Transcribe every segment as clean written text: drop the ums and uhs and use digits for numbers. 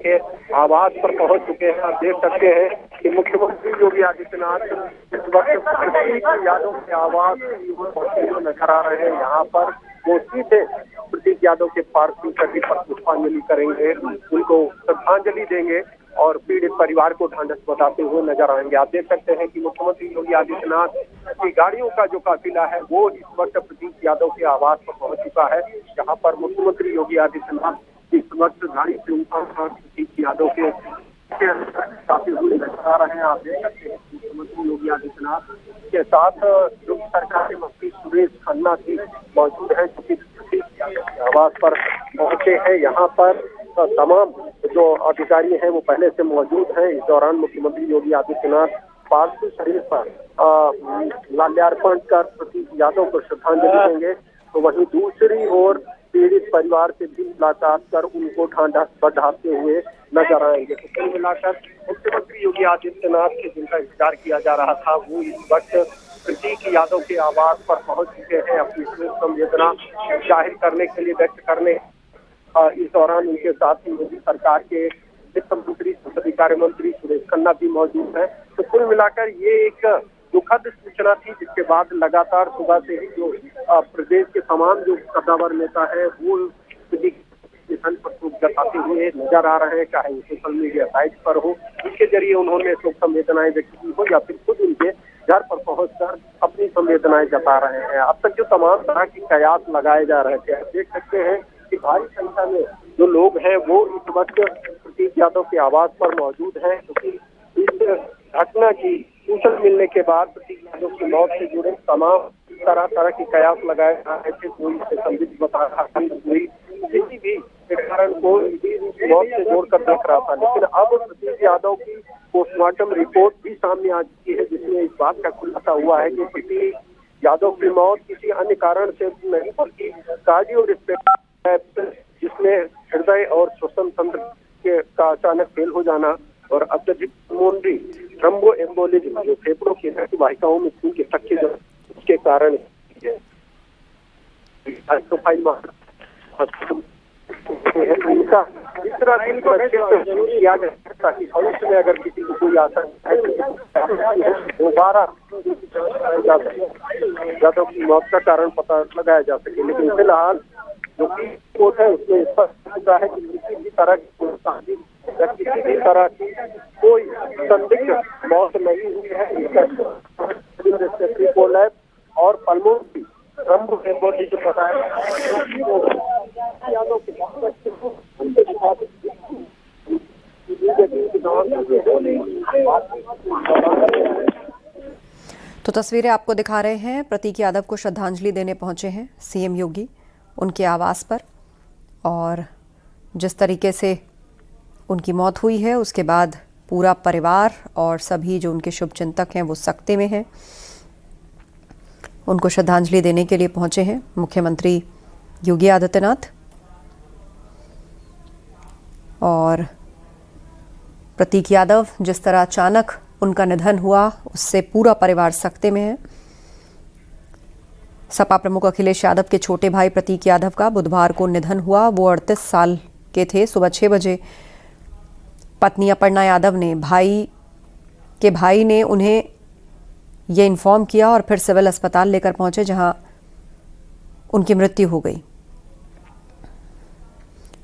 के आवास पर पहुंच चुके हैं। आप देख सकते हैं कि मुख्यमंत्री योगी आदित्यनाथ इस वक्त प्रतीक यादव के आवास पहुंचे हुए नजर आ रहे हैं। यहाँ पर वो सीधे प्रतीक यादव के पार्थिव शरीर पर पुष्पांजलि करेंगे, उनको श्रद्धांजलि देंगे और पीड़ित परिवार को ढांढस बताते हुए नजर आएंगे। आप देख सकते हैं कि मुख्यमंत्री योगी आदित्यनाथ की गाड़ियों का जो काफिला है वो इस वक्त प्रतीक यादव के आवास पर पहुंच चुका है। यहाँ पर मुख्यमंत्री योगी आदित्यनाथ इस वक्त गाड़ी से उनका प्रतीक यादव के काफी हुए नजर आ रहे हैं। आप देख सकते हैं मुख्यमंत्री योगी आदित्यनाथ के साथ योगी सरकार के मंत्री सुरेश खन्ना भी मौजूद हैं, जो कि आवास पर पहुंचे हैं। यहाँ पर तमाम जो अधिकारी हैं वो पहले से मौजूद हैं। इस दौरान मुख्यमंत्री योगी आदित्यनाथ पार्थिव शरीर पर माल्यार्पण कर प्रतीक यादव को श्रद्धांजलि देंगे, तो वहीं दूसरी ओर पीड़ित परिवार से भी मुलाकात कर उनको ढांढस बढ़ाते हुए नजर आएंगे। तो कुल मिलाकर मुख्यमंत्री योगी आदित्यनाथ के जिनका इंतजार किया जा रहा था वो इस वक्त प्रतीक यादव के आवास पर पहुंच चुके हैं, अपनी शोक संवेदना जाहिर करने के लिए, व्यक्त करने। इस दौरान उनके साथ ही मोदी सरकार के वित्त मंत्री, संसदीय कार्य मंत्री सुरेश खन्ना भी मौजूद हैं। तो कुल मिलाकर ये एक दुखद सूचना थी, जिसके बाद लगातार सुबह से ही जो प्रदेश के तमाम जो कद्दावर नेता है वो निधन पर शोक जताते हुए नजर आ रहे हैं, चाहे सोशल मीडिया साइट पर हो, इसके जरिए उन्होंने शोक संवेदनाएं व्यक्त की हो या फिर खुद उनके घर पर पहुंचकर अपनी संवेदनाएं जता रहे हैं। अब तक जो तमाम तरह की कयास लगाए जा रहे थे, आप देख सकते हैं कि भारी संख्या में जो लोग हैं वो इस वक्त प्रतीक यादव के आवास पर मौजूद हैं, क्योंकि इस घटना की सूचना मिलने के बाद प्रतीक यादव की मौत से जुड़े तमाम तरह की कयास लगाए जा रहे थे। कोई इसे संदिग्ध बता रहा था, कोई किसी भी कारण को मौत से जोड़कर देख रहा था, लेकिन अब प्रतीक यादव की पोस्टमार्टम रिपोर्ट भी सामने आ चुकी है, जिसमें इस बात का खुलासा हुआ है कि प्रतीक यादव की मौत किसी अन्य कारण से नहीं बल्कि कार्डियोरेस्पिरेटरी, जिसमें हृदय और श्वसन तंत्र के का अचानक फेल हो जाना और अत्यधिक पल्मोनरी थ्रोम्बोएम्बोलिज्म, जो फेफड़ों की वाहिकाओं में खून की तक्की उसके कारण इनका इस तरह किया जाए ताकि भविष्य में अगर किसी को कोई आशंका है दोबारा यादव की मौत का कारण पता लगाया जा सके। लेकिन फिलहाल जो की रिपोर्ट है उसमें स्पष्ट होता है कि किसी भी तरह की किसी भी तरह की कोई संदिग्ध मौत नहीं हुई है। कोलैप्स और पल्मोनरी थ्रोम्बोएम्बोलिज्म बताया। तो तस्वीरें आपको दिखा रहे हैं, प्रतीक यादव को श्रद्धांजलि देने पहुंचे हैं सीएम योगी उनके आवास पर, और जिस तरीके से उनकी मौत हुई है उसके बाद पूरा परिवार और सभी जो उनके शुभचिंतक हैं वो सकते में हैं। उनको श्रद्धांजलि देने के लिए पहुंचे हैं मुख्यमंत्री योगी आदित्यनाथ, और प्रतीक यादव जिस तरह अचानक उनका निधन हुआ उससे पूरा परिवार सकते में है। सपा प्रमुख अखिलेश यादव के छोटे भाई प्रतीक यादव का बुधवार को निधन हुआ। वो 38 साल के थे। सुबह 6 बजे पत्नी अपर्णा यादव ने भाई ने उन्हें ये इन्फॉर्म किया और फिर सिविल अस्पताल लेकर पहुंचे, जहां उनकी मृत्यु हो गई।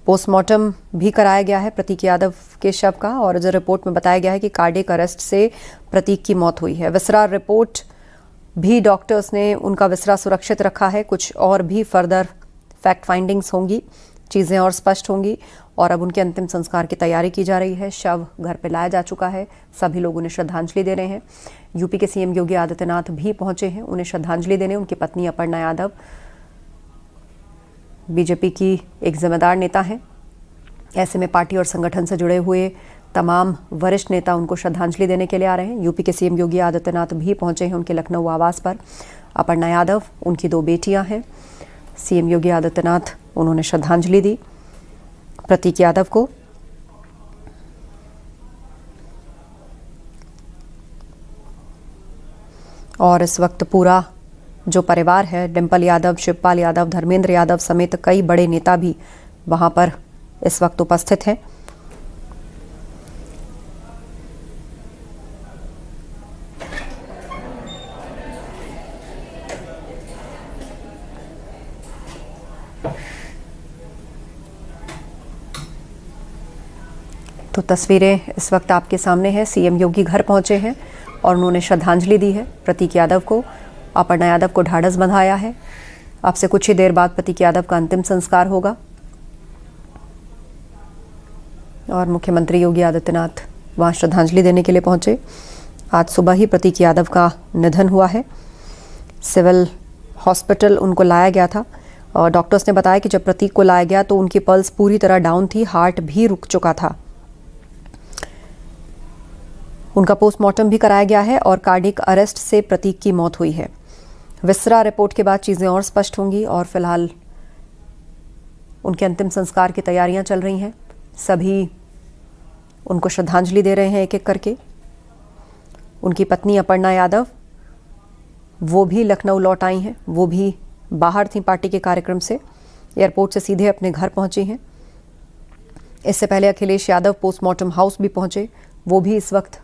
पोस्टमार्टम भी कराया गया है प्रतीक यादव के शव का, और जो रिपोर्ट में बताया गया है कि कार्डियक अरेस्ट से प्रतीक की मौत हुई है। विसरा रिपोर्ट भी डॉक्टर्स ने उनका विसरा सुरक्षित रखा है। कुछ और भी फर्दर फैक्ट फाइंडिंग्स होंगी, चीज़ें और स्पष्ट होंगी, और अब उनके अंतिम संस्कार की तैयारी की जा रही है। शव घर पे लाया जा चुका है, सभी लोग उन्हें श्रद्धांजलि दे रहे हैं। यूपी के सीएम योगी आदित्यनाथ भी पहुंचे हैं उन्हें श्रद्धांजलि देने। उनकी पत्नी अपर्णा यादव बीजेपी की एक जिम्मेदार नेता हैं, ऐसे में पार्टी और संगठन से जुड़े हुए तमाम वरिष्ठ नेता उनको श्रद्धांजलि देने के लिए आ रहे हैं। यूपी के सीएम योगी आदित्यनाथ भी पहुंचे हैं उनके लखनऊ आवास पर। अपर्णा यादव, उनकी 2 बेटियां हैं। सीएम योगी आदित्यनाथ उन्होंने श्रद्धांजलि दी प्रतीक यादव को। और इस वक्त पूरा जो परिवार है, डिंपल यादव, शिवपाल यादव, धर्मेंद्र यादव समेत कई बड़े नेता भी वहां पर इस वक्त उपस्थित हैं। तो तस्वीरें इस वक्त आपके सामने हैं। सीएम योगी घर पहुंचे हैं और उन्होंने श्रद्धांजलि दी है प्रतीक यादव को। अपर्णा यादव को ढाढ़स बंधाया है। अब से कुछ ही देर बाद प्रतीक यादव का अंतिम संस्कार होगा और मुख्यमंत्री योगी आदित्यनाथ वहां श्रद्धांजलि देने के लिए पहुंचे। आज सुबह ही प्रतीक यादव का निधन हुआ है। सिविल हॉस्पिटल उनको लाया गया था और डॉक्टर्स ने बताया कि जब प्रतीक को लाया गया तो उनकी पल्स पूरी तरह डाउन थी, हार्ट भी रुक चुका था। उनका पोस्टमार्टम भी कराया गया है और कार्डियक अरेस्ट से प्रतीक की मौत हुई है। विसरा रिपोर्ट के बाद चीजें और स्पष्ट होंगी और फिलहाल उनके अंतिम संस्कार की तैयारियां चल रही हैं। सभी उनको श्रद्धांजलि दे रहे हैं एक एक करके। उनकी पत्नी अपर्णा यादव वो भी लखनऊ लौट आई हैं। वो भी बाहर थी पार्टी के कार्यक्रम से, एयरपोर्ट से सीधे अपने घर पहुंची हैं। इससे पहले अखिलेश यादव पोस्टमार्टम हाउस भी पहुंचे। वो भी इस वक्त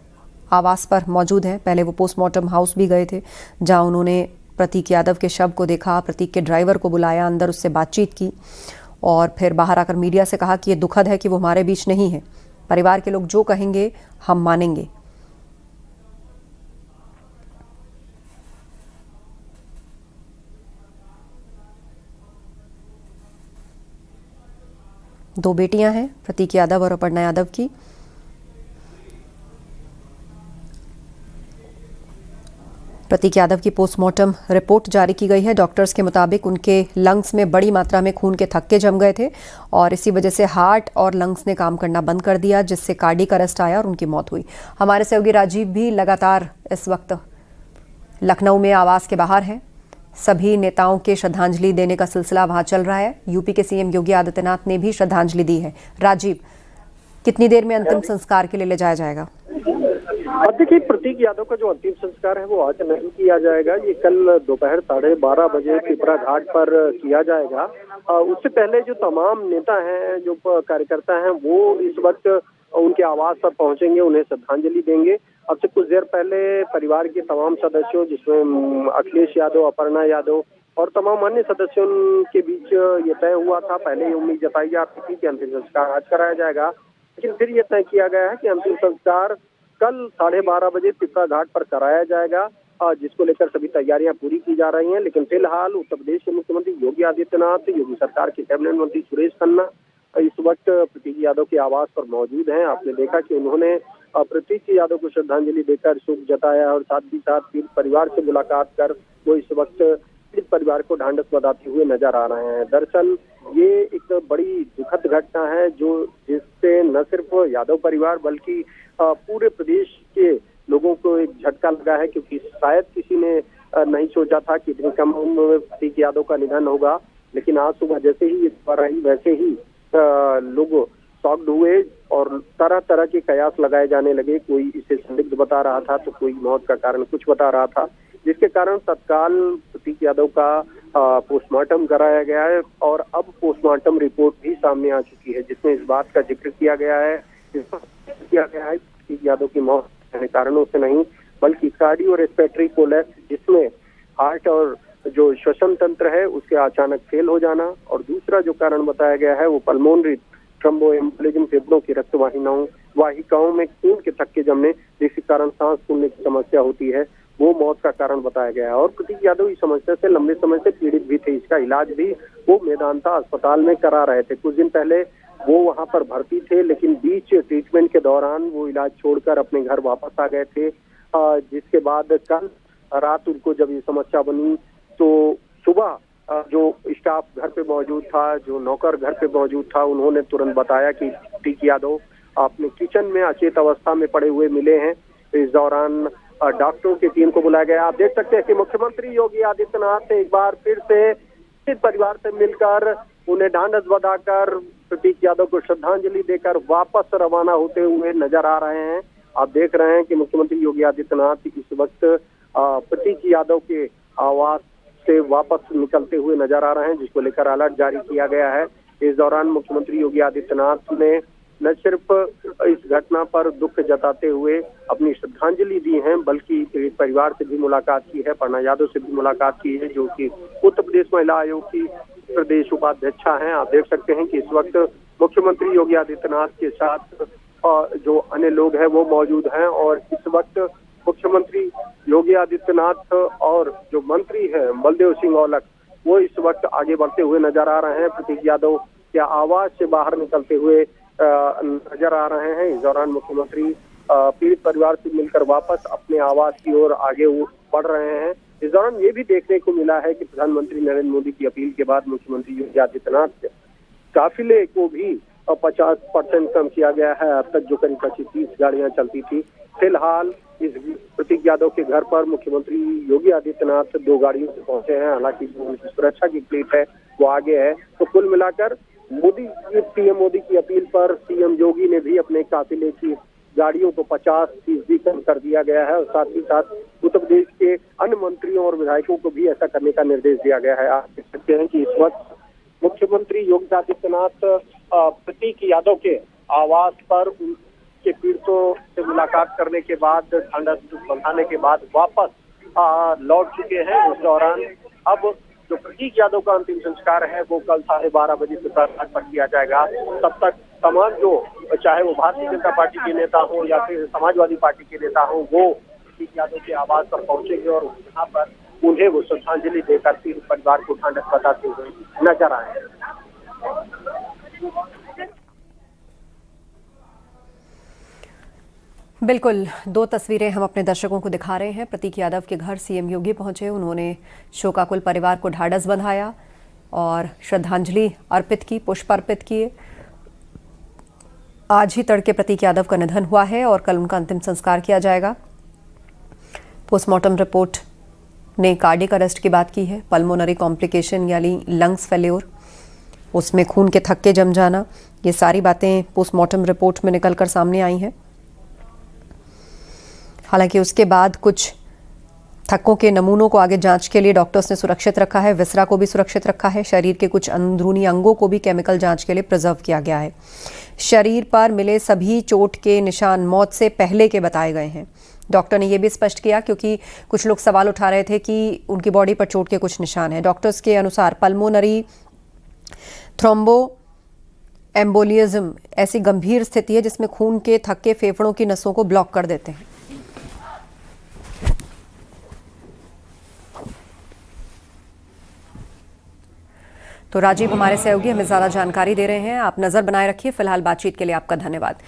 आवास पर मौजूद हैं। पहले वो पोस्टमार्टम हाउस भी गए थे जहां उन्होंने प्रतीक यादव के शव को देखा, प्रतीक के ड्राइवर को बुलाया, अंदर उससे बातचीत की और फिर बाहर आकर मीडिया से कहा कि ये दुखद है कि वो हमारे बीच नहीं है। परिवार के लोग जो कहेंगे हम मानेंगे। दो बेटियां हैं प्रतीक यादव और अपर्णा यादव की। प्रतीक यादव की पोस्टमार्टम रिपोर्ट जारी की गई है। डॉक्टर्स के मुताबिक उनके लंग्स में बड़ी मात्रा में खून के थक्के जम गए थे और इसी वजह से हार्ट और लंग्स ने काम करना बंद कर दिया, जिससे कार्डियक अरेस्ट आया और उनकी मौत हुई। हमारे सहयोगी राजीव भी लगातार इस वक्त लखनऊ में आवास के बाहर है। सभी नेताओं के श्रद्धांजलि देने का सिलसिला वहां चल रहा है। यूपी के सीएम योगी आदित्यनाथ ने भी श्रद्धांजलि दी है। राजीव, कितनी देर में अंतिम संस्कार के लिए ले जाया जाएगा? अब देखिए, प्रतीक यादव का जो अंतिम संस्कार है वो आज नहीं किया जाएगा। ये कल दोपहर 12:30 बजे पिपरा घाट पर किया जाएगा। उससे पहले जो तमाम नेता हैं, जो कार्यकर्ता हैं, वो इस वक्त उनके आवास पर पहुंचेंगे, उन्हें श्रद्धांजलि देंगे। अब से कुछ देर पहले परिवार के तमाम सदस्यों, जिसमें अखिलेश यादव, अपर्णा यादव और तमाम अन्य सदस्यों के बीच ये तय हुआ था। पहले ये उम्मीद जताई जाती थी कि अंतिम संस्कार आज कराया जाएगा, लेकिन फिर ये तय किया गया है कि अंतिम संस्कार कल 12:30 बजे पिपरा घाट पर कराया जाएगा, जिसको लेकर सभी तैयारियां पूरी की जा रही हैं। लेकिन फिलहाल उत्तर प्रदेश के मुख्यमंत्री योगी आदित्यनाथ, योगी सरकार के कैबिनेट मंत्री सुरेश खन्ना इस वक्त प्रतीक यादव के आवास पर मौजूद हैं। आपने देखा कि उन्होंने प्रतीक यादव को श्रद्धांजलि देकर शोक जताया और साथ ही साथ पीड़ित परिवार से मुलाकात कर वो इस वक्त पीड़ित परिवार को ढांढस बंधाते हुए नजर आ रहे हैं। दरअसल ये एक बड़ी दुखद घटना है जिससे न सिर्फ यादव परिवार बल्कि पूरे प्रदेश के लोगों को एक झटका लगा है, क्योंकि शायद किसी ने नहीं सोचा था कि इतनी कम उम्र में प्रतीक यादव का निधन होगा। लेकिन आज सुबह जैसे ही ये खबर आई वैसे ही लोग शॉक्ड हुए और तरह तरह के कयास लगाए जाने लगे। कोई इसे संदिग्ध बता रहा था तो कोई मौत का कारण कुछ बता रहा था, जिसके कारण तत्काल प्रतीक यादव का पोस्टमार्टम कराया गया है और अब पोस्टमार्टम रिपोर्ट भी सामने आ चुकी है, जिसमें इस बात का जिक्र किया गया है प्रतीक यादव की मौत कारणों से नहीं बल्कि कार्डियो रेस्पिरेटरी कोलैप्स, जिसमें हार्ट और जो श्वसन तंत्र है उसके अचानक फेल हो जाना, और दूसरा जो कारण बताया गया है वो पल्मोनरी थ्रोम्बोएम्बोलिज्म, फेफड़ों की रक्त वाहिकाओं में खून के थक्के जमने, जिसके कारण सांस फूलने की समस्या होती है, वो मौत का कारण बताया गया है। और प्रतीक यादव इस समस्या से लंबे समय से पीड़ित भी थे। इसका इलाज भी वो मेदांता अस्पताल में करा रहे थे। कुछ दिन पहले वो वहां पर भर्ती थे, लेकिन बीच ट्रीटमेंट के दौरान वो इलाज छोड़कर अपने घर वापस आ गए थे, जिसके बाद कल रात उनको जब ये समस्या बनी तो सुबह जो स्टाफ घर पे मौजूद था, जो नौकर घर पे मौजूद था, उन्होंने तुरंत बताया कि प्रतीक यादव अपने किचन में अचेत अवस्था में पड़े हुए मिले हैं। इस दौरान डॉक्टरों की टीम को बुलाया गया। आप देख सकते हैं कि मुख्यमंत्री योगी आदित्यनाथ ने एक बार फिर से परिवार से मिलकर उन्हें ढांढस बंधाकर प्रतीक यादव को श्रद्धांजलि देकर वापस रवाना होते हुए नजर आ रहे हैं। आप देख रहे हैं कि मुख्यमंत्री योगी आदित्यनाथ इस वक्त प्रतीक यादव के आवास से वापस निकलते हुए नजर आ रहे हैं, जिसको लेकर अलर्ट जारी किया गया है। इस दौरान मुख्यमंत्री योगी आदित्यनाथ ने न सिर्फ इस घटना पर दुख जताते हुए अपनी श्रद्धांजलि दी है, बल्कि परिवार से भी मुलाकात की है, अपर्णा यादव से भी मुलाकात की है, जो कि उत्तर प्रदेश महिला आयोग की प्रदेश उपाध्यक्षा हैं। आप देख सकते हैं कि इस वक्त मुख्यमंत्री योगी आदित्यनाथ के साथ जो अन्य लोग हैं वो मौजूद हैं। और इस वक्त मुख्यमंत्री योगी आदित्यनाथ और जो मंत्री हैं बलदेव सिंह औलख, वो इस वक्त आगे बढ़ते हुए नजर आ रहे हैं। प्रतीक यादव के आवास से बाहर निकलते हुए नजर आ रहे हैं। इस दौरान मुख्यमंत्री पीड़ित परिवार से मिलकर वापस अपने आवास की ओर आगे बढ़ रहे हैं। इस दौरान ये भी देखने को मिला है कि प्रधानमंत्री नरेंद्र मोदी की अपील के बाद मुख्यमंत्री योगी आदित्यनाथ के काफिले को भी 50% कम किया गया है। अब तक जो करीब 25-30 गाड़ियां चलती थी, फिलहाल इस प्रतीक यादव के घर पर मुख्यमंत्री योगी आदित्यनाथ 2 गाड़ियों से पहुंचे हैं। हालांकि जो उनकी सुरक्षा की प्लेट है वो आगे है। तो कुल मिलाकर पीएम मोदी की अपील पर सीएम योगी ने भी अपने काफिले की गाड़ियों को 50% कम कर दिया गया है। और साथ ही साथ उत्तर प्रदेश के अन्य मंत्रियों और विधायकों को भी ऐसा करने का निर्देश दिया गया है। आप देख सकते हैं कि इस वक्त मुख्यमंत्री योगी आदित्यनाथ प्रतीक यादव के आवास पर उनके पीड़ितों से मुलाकात करने के बाद, ढांढस बंधाने के बाद वापस लौट चुके हैं। इस दौरान अब जो प्रतीक यादव का अंतिम संस्कार है वो कल 12:30 बजे दोपहर पर किया जाएगा। तब तक तमाम जो, चाहे वो भारतीय जनता पार्टी के नेता हो या फिर समाजवादी पार्टी के नेता हो, वो प्रतीक यादव के आवास पर पहुंचेंगे और यहाँ पर उन्हें वो श्रद्धांजलि देकर पीड़ित परिवार को ढांढस बताते हुए नजर आए। बिल्कुल, 2 तस्वीरें हम अपने दर्शकों को दिखा रहे हैं। प्रतीक यादव के घर सीएम योगी पहुंचे, उन्होंने शोकाकुल परिवार को ढाढ़स बंधाया और श्रद्धांजलि अर्पित की, पुष्प अर्पित किए। आज ही तड़के प्रतीक यादव का निधन हुआ है और कल उनका अंतिम संस्कार किया जाएगा। पोस्टमार्टम रिपोर्ट ने कार्डियक अरेस्ट की बात की है। पल्मोनरी कॉम्प्लिकेशन यानी लंग्स फेल्योर, उसमें खून के थक्के जम जाना, ये सारी बातें पोस्टमार्टम रिपोर्ट में निकलकर सामने आई हैं। हालांकि उसके बाद कुछ थक्कों के नमूनों को आगे जांच के लिए डॉक्टर्स ने सुरक्षित रखा है। विसरा को भी सुरक्षित रखा है। शरीर के कुछ अंदरूनी अंगों को भी केमिकल जांच के लिए प्रिजर्व किया गया है। शरीर पर मिले सभी चोट के निशान मौत से पहले के बताए गए हैं। डॉक्टर ने यह भी स्पष्ट किया, क्योंकि कुछ लोग सवाल उठा रहे थे कि उनकी बॉडी पर चोट के कुछ निशान हैं। डॉक्टर्स के अनुसार पल्मोनरी थ्रोम्बो एम्बोलिज्म ऐसी गंभीर स्थिति है जिसमें खून के थक्के फेफड़ों की नसों को ब्लॉक कर देते हैं। तो राजीव हमारे सहयोगी हमें ज्यादा जानकारी दे रहे हैं। आप नजर बनाए रखिए। फिलहाल बातचीत के लिए आपका धन्यवाद।